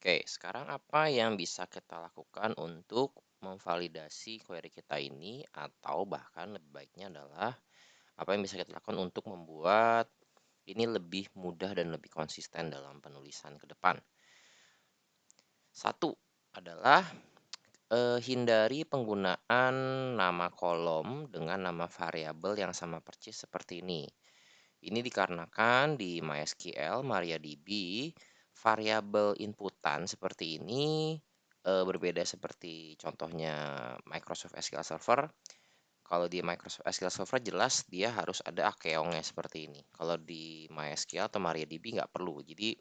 Oke, sekarang apa yang bisa kita lakukan untuk memvalidasi query kita ini atau bahkan lebih baiknya adalah apa yang bisa kita lakukan untuk membuat ini lebih mudah dan lebih konsisten dalam penulisan ke depan. Satu adalah hindari penggunaan nama kolom dengan nama variabel yang sama persis seperti ini. Ini dikarenakan di MySQL, MariaDB, variabel inputan seperti ini berbeda seperti contohnya Microsoft SQL Server. Kalau di Microsoft SQL Server jelas dia harus ada akeongnya seperti ini. Kalau di MySQL atau MariaDB nggak perlu. Jadi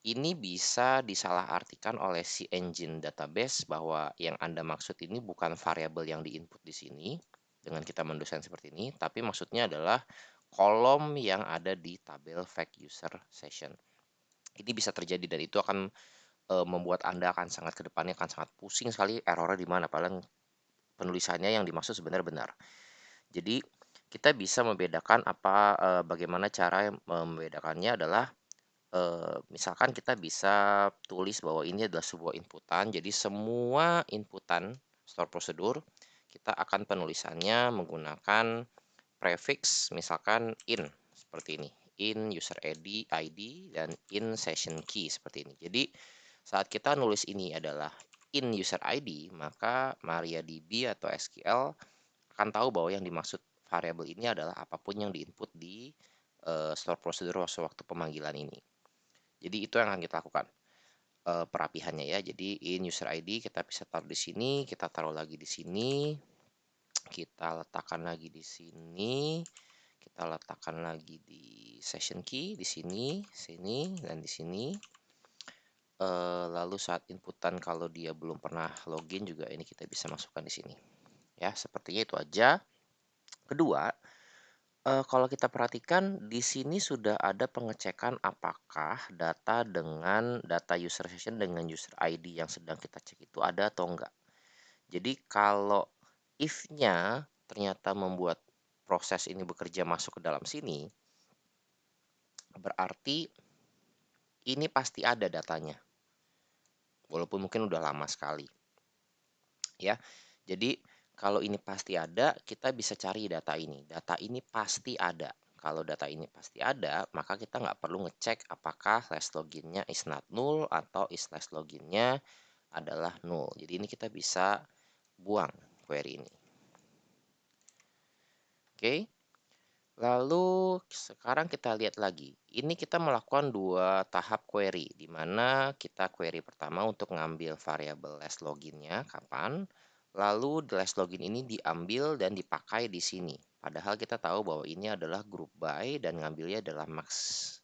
ini bisa disalahartikan oleh si engine database bahwa yang Anda maksud ini bukan variabel yang diinput di sini dengan kita mendesain seperti ini, tapi maksudnya adalah kolom yang ada di tabel fact user session. Ini bisa terjadi dan itu akan membuat Anda akan sangat ke depannya akan sangat pusing sekali errornya di mana padahal penulisannya yang dimaksud sebenarnya benar. Jadi kita bisa membedakan bagaimana cara membedakannya adalah misalkan kita bisa tulis bahwa ini adalah sebuah inputan, jadi semua inputan store prosedur kita akan penulisannya menggunakan prefix misalkan in seperti ini, in user ID dan in session key seperti ini. Jadi saat kita nulis ini adalah in user ID, maka MariaDB atau SQL akan tahu bahwa yang dimaksud variabel ini adalah apapun yang diinput di store prosedur sewaktu pemanggilan ini. Jadi itu yang akan kita lakukan perapihannya ya. Jadi in user ID kita bisa taruh di sini, kita taruh lagi di sini, kita letakkan lagi di sini, kita letakkan lagi di session key di sini, sini dan di sini. Lalu saat inputan kalau dia belum pernah login juga ini kita bisa masukkan di sini. Ya, sepertinya itu aja. Kedua, kalau kita perhatikan di sini sudah ada pengecekan apakah data user session dengan user ID yang sedang kita cek itu ada atau enggak. Jadi kalau if-nya ternyata membuat proses ini bekerja masuk ke dalam sini, berarti ini pasti ada datanya. Walaupun mungkin udah lama sekali, ya. Jadi kalau ini pasti ada, kita bisa cari data ini. Data ini pasti ada. Kalau data ini pasti ada, maka kita nggak perlu ngecek apakah slash loginnya is not null atau is slash loginnya adalah null. Jadi ini kita bisa buang query ini. Oke. Lalu sekarang kita lihat lagi. Ini kita melakukan dua tahap query, di mana kita query pertama untuk ngambil variabel last loginnya kapan. Lalu last login ini diambil dan dipakai di sini. Padahal kita tahu bahwa ini adalah group by dan ngambilnya adalah max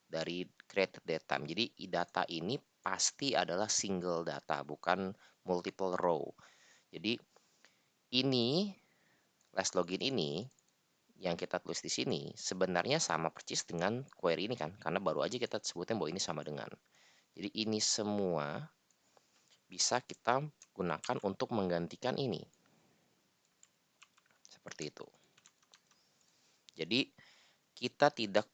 dari created date time. Jadi data ini pasti adalah single data, bukan multiple row. Jadi ini last login ini yang kita tulis di sini sebenarnya sama persis dengan query ini kan, karena baru aja kita sebutin bahwa ini sama dengan. Jadi ini semua bisa kita gunakan untuk menggantikan ini. Seperti itu. Jadi kita tidak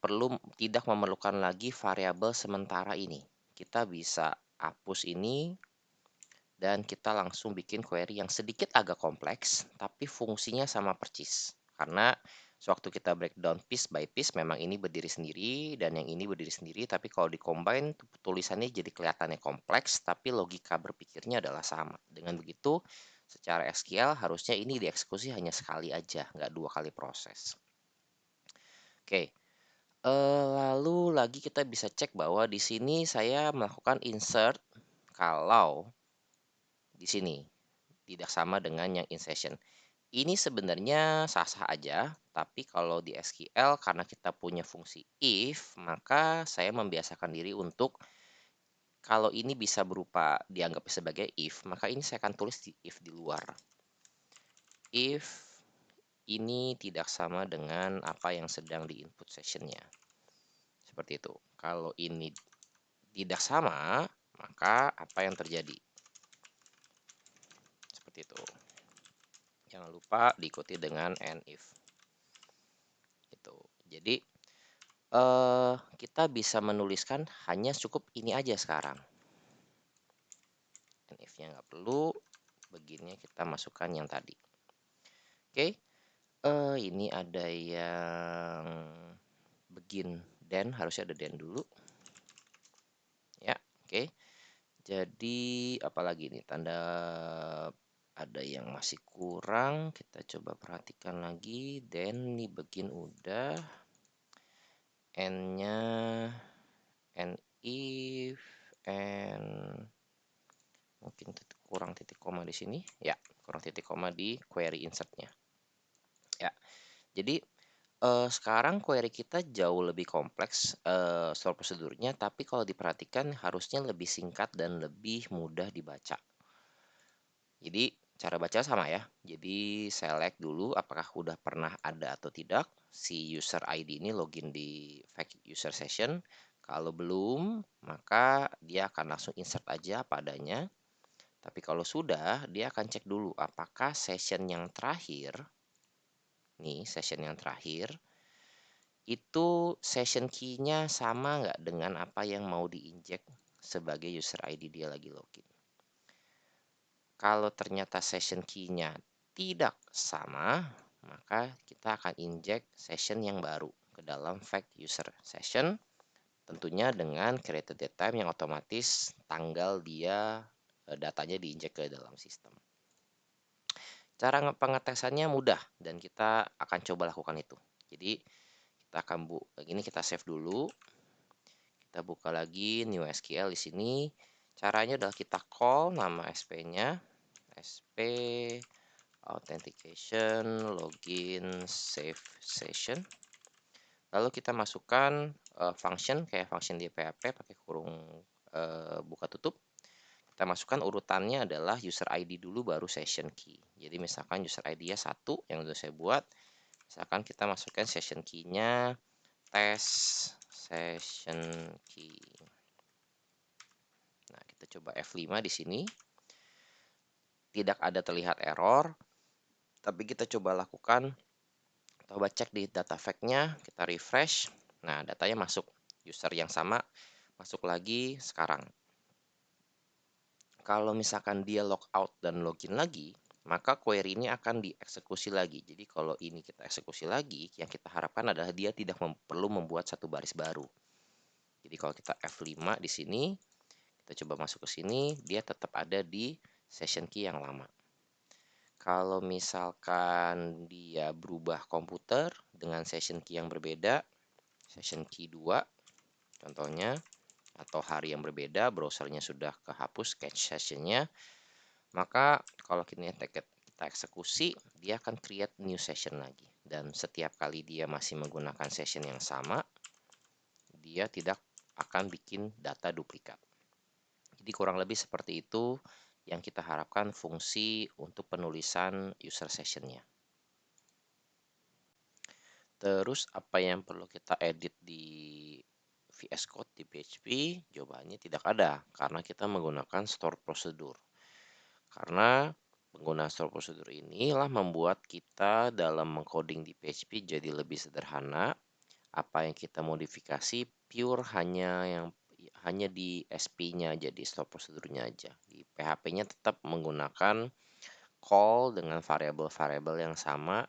memerlukan lagi variabel sementara ini. Kita bisa hapus ini dan kita langsung bikin query yang sedikit agak kompleks tapi fungsinya sama persis. Karena sewaktu kita breakdown piece by piece memang ini berdiri sendiri dan yang ini berdiri sendiri, tapi kalau di-combine tulisannya jadi kelihatannya kompleks tapi logika berpikirnya adalah sama. Dengan begitu secara SQL harusnya ini dieksekusi hanya sekali aja, nggak dua kali proses. Oke. Lalu lagi kita bisa cek bahwa di sini saya melakukan insert kalau di sini tidak sama dengan yang in session. Ini sebenarnya sah-sah aja, tapi kalau di SQL karena kita punya fungsi if, maka saya membiasakan diri untuk kalau ini bisa berupa dianggap sebagai if, maka ini saya akan tulis di if di luar. If ini tidak sama dengan apa yang sedang di input sessionnya. Seperti itu. Kalau ini tidak sama, maka apa yang terjadi? Seperti itu. Jangan lupa diikuti dengan and if. Gitu. Jadi kita bisa menuliskan hanya cukup ini aja sekarang. if-nya nggak perlu, beginnya kita masukkan yang tadi. Oke, ini ada yang begin then, harusnya ada then dulu. Ya, oke. Jadi apalagi nih tanda ada yang masih kurang, kita coba perhatikan lagi. Then nih begin udah, n-nya and if, and mungkin kurang titik koma di sini. Ya, kurang titik koma di query insertnya. Ya, jadi sekarang query kita jauh lebih kompleks store prosedurnya, tapi kalau diperhatikan harusnya lebih singkat dan lebih mudah dibaca. Jadi cara baca sama ya. Jadi select dulu apakah udah pernah ada atau tidak si user ID ini login di fake user session. Kalau belum, maka dia akan langsung insert aja apa adanya. Tapi kalau sudah, dia akan cek dulu apakah session yang terakhir, nih session yang terakhir, itu session key-nya sama nggak dengan apa yang mau diinjek sebagai user ID dia lagi login. Kalau ternyata session key-nya tidak sama, maka kita akan injek session yang baru ke dalam fake user session, tentunya dengan created date time yang otomatis tanggal dia datanya diinjek ke dalam sistem. Cara pengetesannya mudah dan kita akan coba lakukan itu. Jadi kita akan ini kita save dulu. Kita buka lagi new SQL di sini. Caranya adalah kita call nama SP-nya, SP authentication login save session. Lalu kita masukkan function kayak function di PHP pakai kurung buka tutup. Kita masukkan urutannya adalah user ID dulu baru session key. Jadi misalkan user ID-nya 1 yang sudah saya buat. Misalkan kita masukkan session key-nya test session key. Nah, kita coba F5 di sini. Tidak ada terlihat error, tapi kita coba lakukan, coba cek di data fact-nya, kita refresh. Nah, datanya masuk. User yang sama masuk lagi sekarang. Kalau misalkan dia logout dan login lagi, maka query ini akan dieksekusi lagi. Jadi kalau ini kita eksekusi lagi, yang kita harapkan adalah dia tidak perlu membuat satu baris baru. Jadi kalau kita F5 di sini, kita coba masuk ke sini, dia tetap ada di session key yang lama. Kalau misalkan dia berubah komputer dengan session key yang berbeda, session key 2 contohnya, atau hari yang berbeda, browsernya sudah kehapus cache sessionnya, maka kalau kita eksekusi, dia akan create new session lagi. Dan setiap kali dia masih menggunakan session yang sama, dia tidak akan bikin data duplikat. Jadi kurang lebih seperti itu yang kita harapkan fungsi untuk penulisan user sessionnya. Terus apa yang perlu kita edit di VS Code di PHP? Jawabannya tidak ada, karena kita menggunakan store prosedur. Karena penggunaan store prosedur inilah membuat kita dalam mengcoding di PHP jadi lebih sederhana. Apa yang kita modifikasi pure hanya di SP-nya aja, di store prosedurnya aja. Di PHP-nya tetap menggunakan call dengan variabel-variabel yang sama,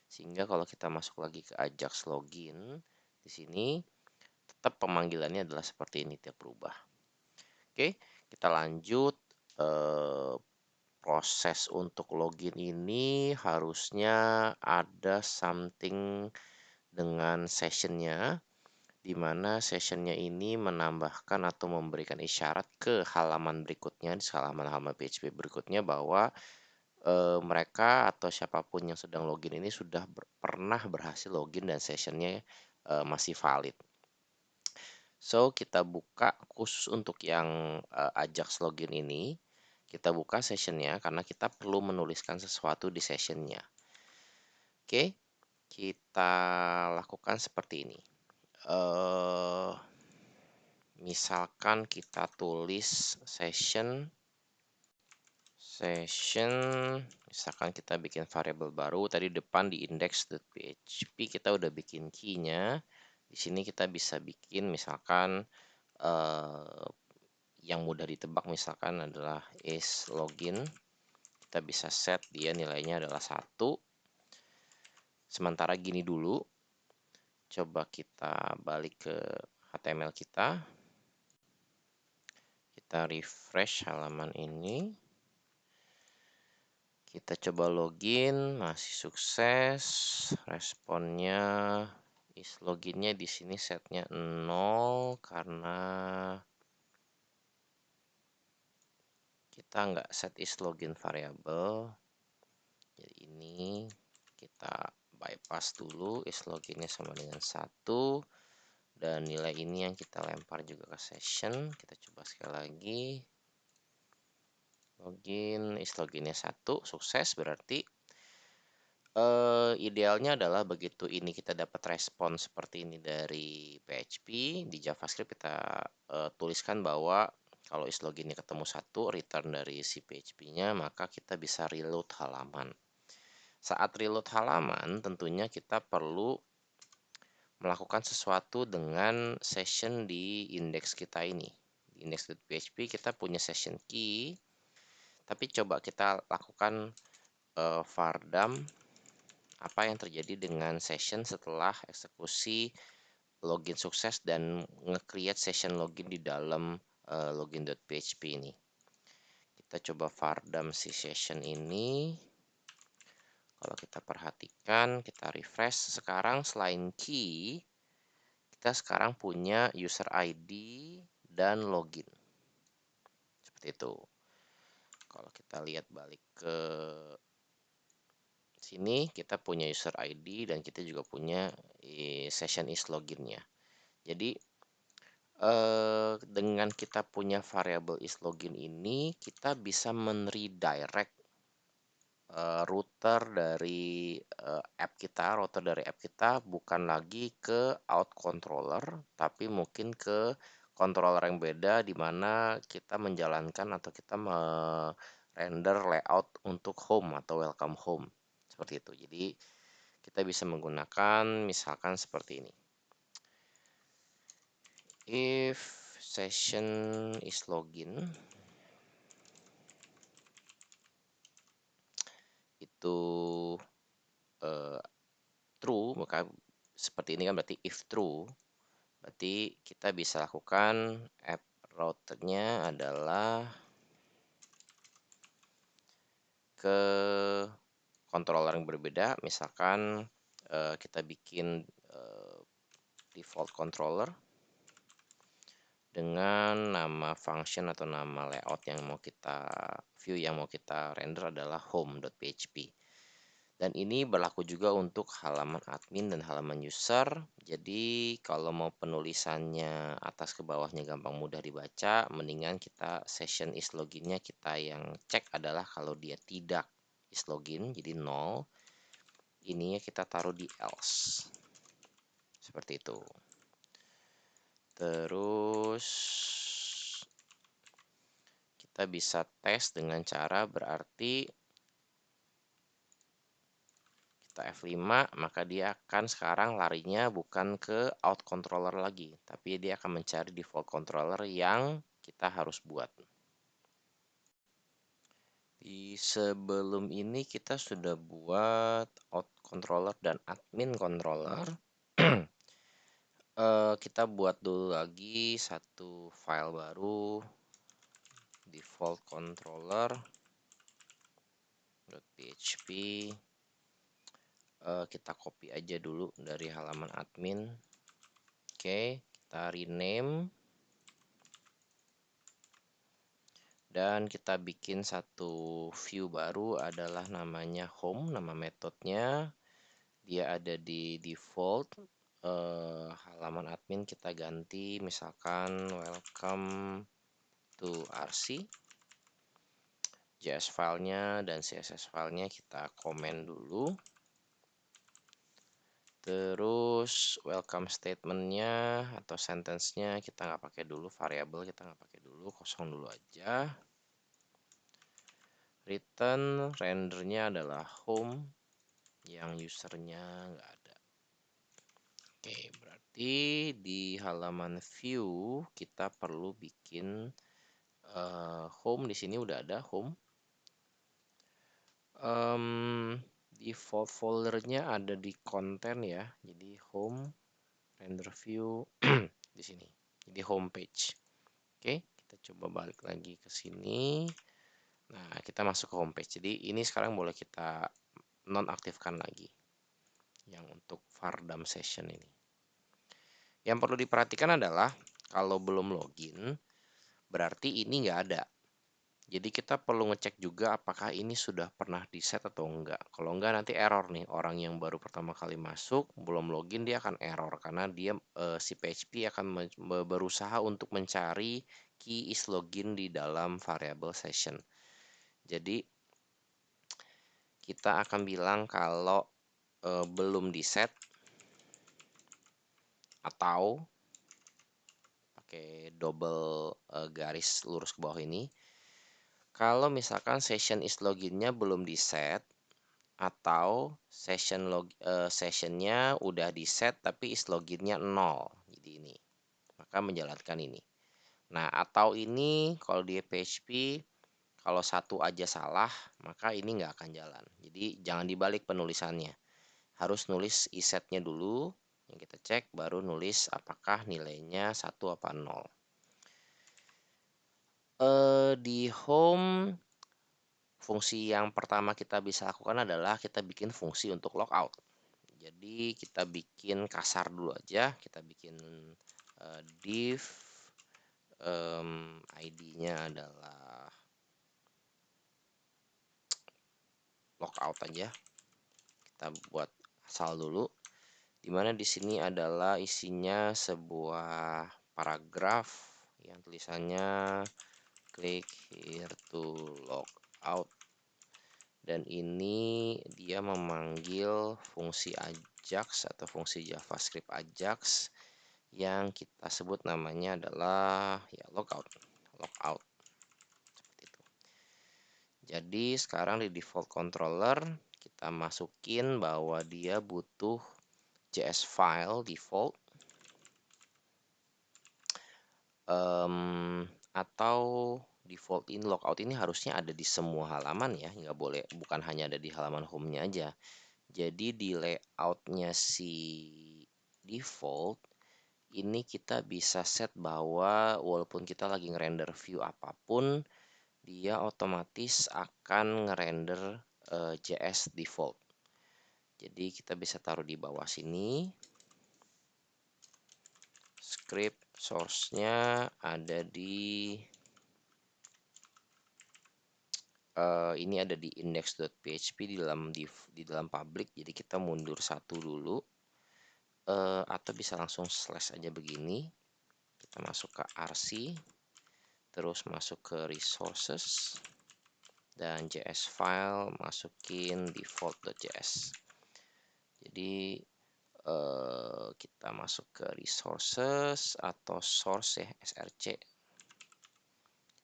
sehingga kalau kita masuk lagi ke Ajax login di sini tetap pemanggilannya adalah seperti ini, tidak berubah. Oke, kita lanjut. Proses untuk login ini harusnya ada something dengan sessionnya, di mana sessionnya ini menambahkan atau memberikan isyarat ke halaman berikutnya, di halaman-halaman PHP berikutnya, bahwa mereka atau siapapun yang sedang login ini sudah pernah berhasil login dan sessionnya masih valid. So, kita buka khusus untuk yang Ajax login ini. Kita buka sessionnya karena kita perlu menuliskan sesuatu di sessionnya. Oke, kita lakukan seperti ini. Misalkan kita tulis session, misalkan kita bikin variabel baru. Tadi depan di index.php kita udah bikin key-nya. Di sini kita bisa bikin misalkan yang mudah ditebak misalkan adalah is login. Kita bisa set dia nilainya adalah 1. Sementara gini dulu. Coba kita balik ke HTML kita. Kita refresh halaman ini. Kita coba login, masih sukses. Responnya is loginnya di sini setnya 0 karena kita nggak set is login variable. Jadi ini kita bypass dulu, is loginnya sama dengan 1. Dan nilai ini yang kita lempar juga ke session. Kita coba sekali lagi. Login, is loginnya 1, sukses. Berarti idealnya adalah begitu ini kita dapat respon seperti ini dari PHP, di JavaScript kita tuliskan bahwa kalau is loginnya ketemu 1, return dari si PHP-nya, maka kita bisa reload halaman. Saat reload halaman, tentunya kita perlu melakukan sesuatu dengan session di index kita ini. Di index.php kita punya session key, tapi coba kita lakukan var dump apa yang terjadi dengan session setelah eksekusi login sukses dan nge-create session login di dalam login.php ini. Kita coba var dump si session ini. Kalau kita perhatikan, kita refresh, sekarang selain key, kita sekarang punya user ID dan login. Seperti itu. Kalau kita lihat balik ke sini, kita punya user ID dan kita juga punya session is loginnya. Jadi dengan kita punya variabel is login ini, kita bisa men-redirect router dari app kita bukan lagi ke out controller, tapi mungkin ke controller yang beda di mana kita menjalankan atau kita render layout untuk home atau welcome home. Seperti itu. Jadi kita bisa menggunakan misalkan seperti ini. If session is login itu true, maka seperti ini kan berarti if true, berarti kita bisa lakukan app routernya adalah ke controller yang berbeda. Misalkan kita bikin default controller dengan nama function atau nama layout yang mau kita view yang mau kita render adalah home.php. Dan ini berlaku juga untuk halaman admin dan halaman user. Jadi kalau mau penulisannya atas ke bawahnya gampang mudah dibaca, mendingan kita session is loginnya kita yang cek adalah kalau dia tidak is login, jadi 0. Ininya kita taruh di else. Seperti itu. Terus kita bisa tes dengan cara berarti kita F5, maka dia akan sekarang larinya bukan ke out controller lagi, tapi dia akan mencari default controller yang kita harus buat. Di sebelum ini kita sudah buat out controller dan admin controller. Kita buat dulu lagi satu file baru, default controller.php. Kita copy aja dulu dari halaman admin. Oke, kita rename dan kita bikin satu view baru adalah namanya home, nama metodenya dia ada di default. Halaman admin kita ganti misalkan welcome to RC. JS filenya dan CSS filenya kita komen dulu. Terus welcome statementnya atau sentence-nya kita nggak pakai dulu, variabel kita nggak pakai dulu, kosong dulu aja. Return rendernya adalah home, yang usernya nggak ada. Oke, berarti di halaman view kita perlu bikin home di sini udah ada home. Default foldernya ada di konten ya. Jadi home, render view di sini. Jadi home page. Oke, kita coba balik lagi ke sini. Nah, kita masuk ke home page. Jadi ini sekarang boleh kita nonaktifkan lagi yang untuk Vardam session ini. Yang perlu diperhatikan adalah kalau belum login berarti ini nggak ada. Jadi kita perlu ngecek juga apakah ini sudah pernah di set atau enggak. Kalau enggak nanti error nih. Orang yang baru pertama kali masuk belum login dia akan error karena dia si PHP akan berusaha untuk mencari key is login di dalam variable session. Jadi kita akan bilang kalau belum di set atau pakai double garis lurus ke bawah ini. Kalau misalkan session is loginnya belum di set atau sessionnya udah di set tapi is loginnya 0, jadi ini maka menjalankan ini. Nah, atau ini kalau di PHP kalau satu aja salah maka ini nggak akan jalan. Jadi jangan dibalik penulisannya, harus nulis isetnya dulu yang kita cek, baru nulis apakah nilainya 1 apa 0. Di home fungsi yang pertama kita bisa lakukan adalah kita bikin fungsi untuk logout. Jadi kita bikin kasar dulu aja, kita bikin div ID-nya adalah logout aja. Kita buat asal dulu. Dimana di sini adalah isinya sebuah paragraf yang tulisannya click here to log out, dan ini dia memanggil fungsi Ajax atau fungsi JavaScript Ajax yang kita sebut namanya adalah ya logout seperti itu. Jadi sekarang di default controller kita masukin bahwa dia butuh JS file default atau default in logout ini harusnya ada di semua halaman ya, nggak boleh, bukan hanya ada di halaman home-nya aja. Jadi di layoutnya si default ini kita bisa set bahwa walaupun kita lagi ngerender view apapun, dia otomatis akan ngerender JS default. Jadi kita bisa taruh di bawah sini. Script source-nya ada di ini ada di index.php di dalam public. Jadi kita mundur satu dulu, atau bisa langsung slash aja begini. Kita masuk ke rc, terus masuk ke resources, dan JS file masukin default.js. Jadi kita masuk ke resources atau source ya, src.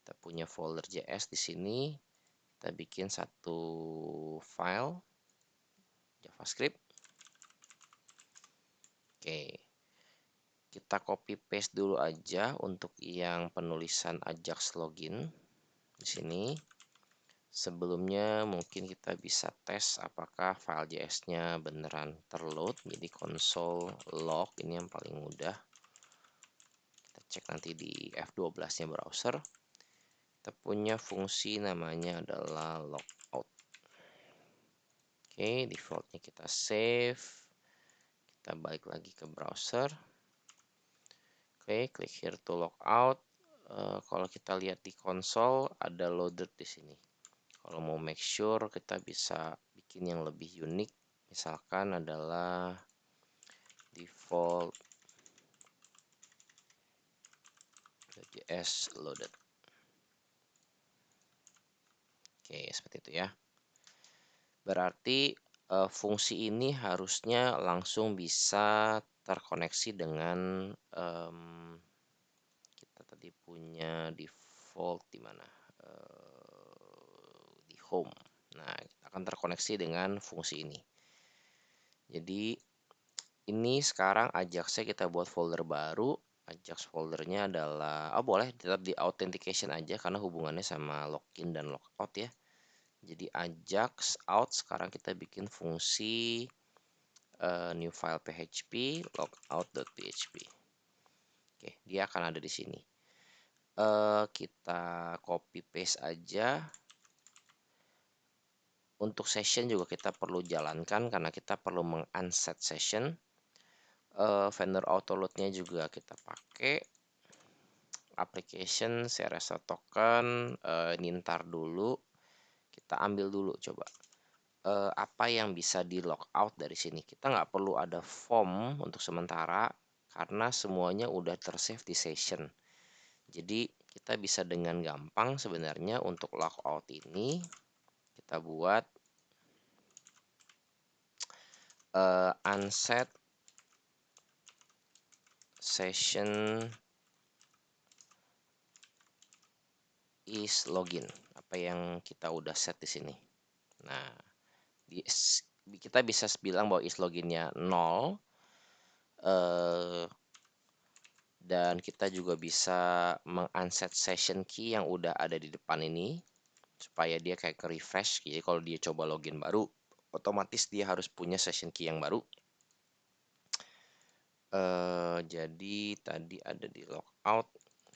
Kita punya folder JS di sini. Kita bikin satu file JavaScript. Oke. Kita copy paste dulu aja untuk yang penulisan Ajax login di sini. Sebelumnya mungkin kita bisa tes apakah file JS-nya beneran terload. Jadi console log ini yang paling mudah. Kita cek nanti di F12-nya browser. Kita punya fungsi namanya adalah logout. Oke, defaultnya kita save. Kita balik lagi ke browser. Oke, klik here to logout. Kalau kita lihat di konsol ada loaded di sini. Kalau mau make sure kita bisa bikin yang lebih unik, misalkan adalah default JS loaded. Oke, seperti itu ya. Berarti fungsi ini harusnya langsung bisa terkoneksi dengan kita tadi punya default di mana? Di home. Nah, kita akan terkoneksi dengan fungsi ini. Jadi ini sekarang Ajaxnya kita buat folder baru, Ajax foldernya adalah boleh tetap di authentication aja karena hubungannya sama login dan logout ya. Jadi Ajax out, sekarang kita bikin fungsi new file php logout.php. Oke, dia akan ada di sini. Kita copy paste aja. Untuk session juga kita perlu jalankan karena kita perlu meng-unset session. Vendor autoload-nya juga kita pakai. Application share as a token, nintar dulu. Kita ambil dulu coba. Apa yang bisa di logout dari sini. Kita nggak perlu ada form untuk sementara karena semuanya udah tersave di session. Jadi kita bisa dengan gampang sebenarnya untuk logout ini kita buat unset session is login. Apa yang kita udah set di sini. Nah, kita bisa bilang bahwa is loginnya 0. Dan kita juga bisa meng-unset session key yang udah ada di depan ini supaya dia kayak ke refresh. Jadi kalau dia coba login baru, otomatis dia harus punya session key yang baru. Jadi tadi ada di logout,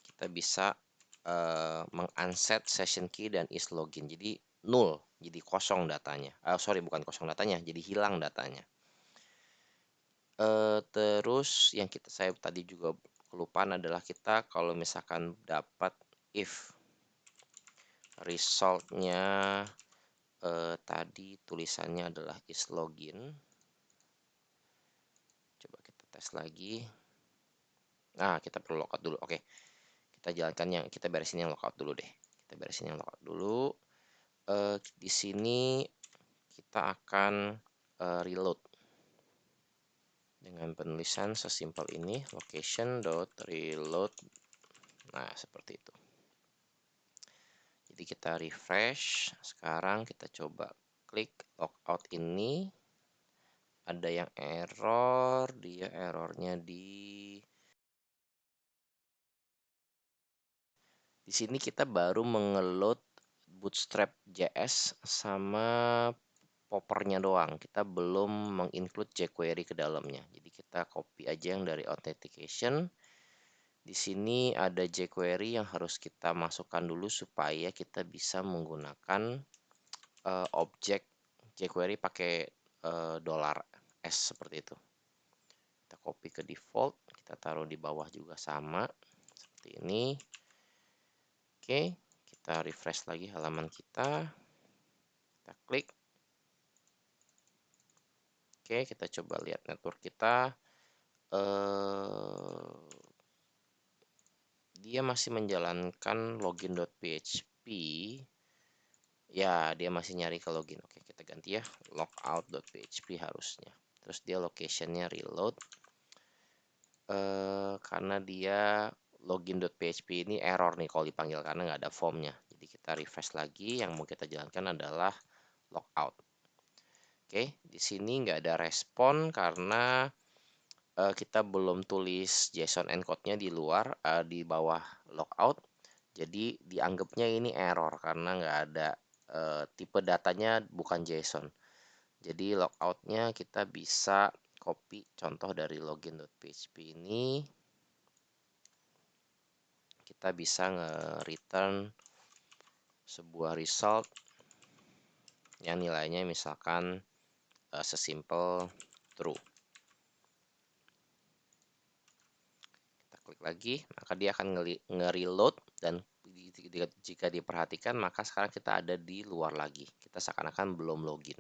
kita bisa meng-unset session key dan is login. Jadi null, jadi kosong datanya. Sorry, bukan kosong datanya, jadi hilang datanya. Terus yang saya tadi juga kelupaan adalah kita kalau misalkan dapat if resultnya tadi tulisannya adalah is login. Coba kita tes lagi. Nah, kita perlu logout dulu. Oke, kita jalankan kita beresin yang logout dulu deh. Kita beresin yang logout dulu. Di sini kita akan reload dengan penulisan sesimpel ini, location.reload. Nah, seperti itu. Jadi kita refresh. Sekarang kita coba klik logout ini. Ada yang error, dia errornya di sini kita baru mengeload Bootstrap JS sama poppernya doang. Kita belum menginclude jQuery ke dalamnya. Jadi kita copy aja yang dari authentication. Di sini ada jQuery yang harus kita masukkan dulu supaya kita bisa menggunakan objek jQuery pakai $S seperti itu. Kita copy ke default, kita taruh di bawah juga sama seperti ini. Oke, kita refresh lagi halaman kita klik. Oke, kita coba lihat network kita. Dia masih menjalankan login.php. Ya, dia masih nyari ke login. Oke, kita ganti ya, logout.php harusnya. Terus dia locationnya reload. Karena dia login.php ini error nih kalau dipanggil karena nggak ada formnya. Jadi kita refresh lagi. Yang mau kita jalankan adalah logout. Oke, di sini nggak ada respon karena kita belum tulis JSON encode-nya di luar di bawah logout. Jadi dianggapnya ini error karena nggak ada tipe datanya bukan JSON. Jadi logout-nya kita bisa copy contoh dari login.php ini. Kita bisa nge-return sebuah result yang nilainya misalkan sesimpel true. Kita klik lagi, maka dia akan nge-reload dan jika diperhatikan maka sekarang kita ada di luar lagi. Kita seakan-akan belum login.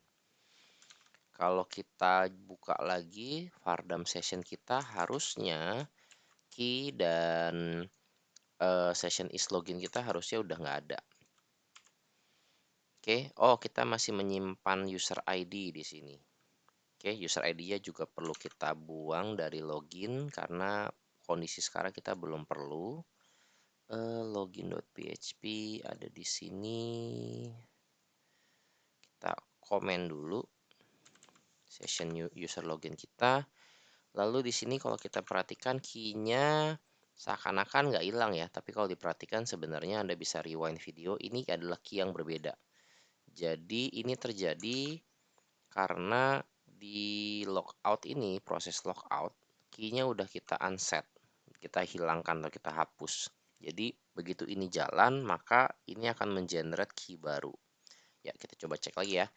Kalau kita buka lagi Vardam session kita, harusnya key dan session is login kita harusnya udah nggak ada. Oke, kita masih menyimpan user ID di sini. Oke, user ID-nya juga perlu kita buang dari login karena kondisi sekarang kita belum perlu. Login.php ada di sini. Kita komen dulu session user login kita. Lalu di sini kalau kita perhatikan key-nya Seakan-akan nggak hilang ya, tapi kalau diperhatikan sebenarnya Anda bisa rewind video, ini adalah key yang berbeda. Jadi ini terjadi karena di logout ini, proses logout, key-nya udah kita unset, kita hilangkan atau kita hapus. Jadi begitu ini jalan, maka ini akan mengenerate key baru. Ya, kita coba cek lagi ya.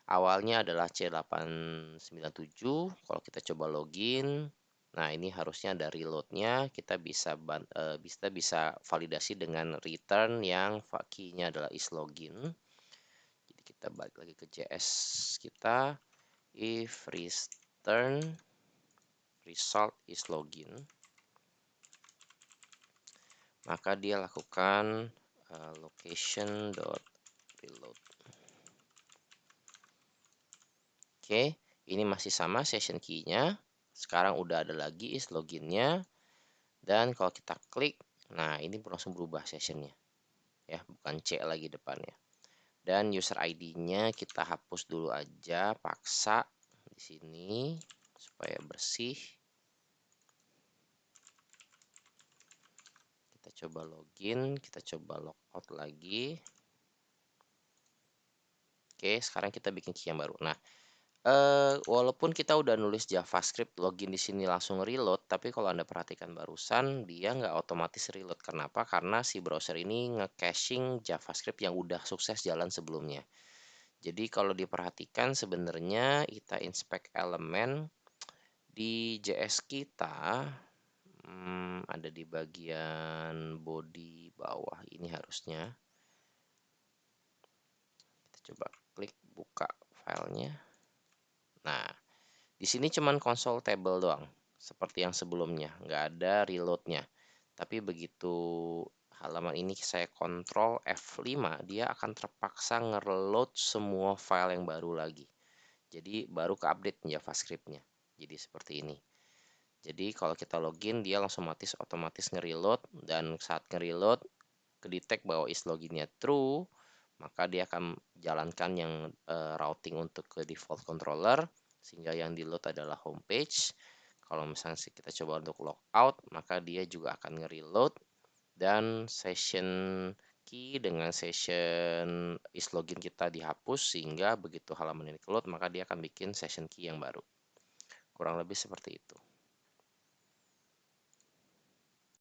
Awalnya adalah C897, kalau kita coba login, nah ini harusnya ada reload-nya, kita bisa validasi dengan return yang key-nya adalah is-login. Jadi kita balik lagi ke JS kita, if return result is login, maka dia lakukan location.reload. Oke, ini masih sama session key-nya. Sekarang udah ada lagi is login-nya. Dan kalau kita klik, nah ini langsung berubah sessionnya. Ya, bukan C lagi depannya. Dan user ID-nya kita hapus dulu aja, paksa di sini supaya bersih. Kita coba login, kita coba logout lagi. Oke, sekarang kita bikin key yang baru. Nah, walaupun kita udah nulis JavaScript login di sini langsung reload, tapi kalau Anda perhatikan barusan dia nggak otomatis reload. Kenapa? Karena si browser ini nge-caching JavaScript yang udah sukses jalan sebelumnya. Jadi kalau diperhatikan sebenarnya kita inspect elemen di JS kita, ada di bagian body bawah ini harusnya. Kita coba klik buka filenya. Nah, di sini cuman console table doang, seperti yang sebelumnya, nggak ada reloadnya. Tapi begitu halaman ini saya kontrol F5, dia akan terpaksa nge-reload semua file yang baru lagi. Jadi baru ke-update JavaScript-nya. Jadi seperti ini. Jadi kalau kita login, dia langsung otomatis nge-reload, dan saat nge-reload, ke-detect bahwa is loginnya true, maka dia akan jalankan yang routing untuk ke default controller, sehingga yang di load adalah homepage. Kalau misalnya kita coba untuk logout, maka dia juga akan nge-reload, dan session key dengan session is login kita dihapus, sehingga begitu halaman ini keload, maka dia akan bikin session key yang baru. Kurang lebih seperti itu.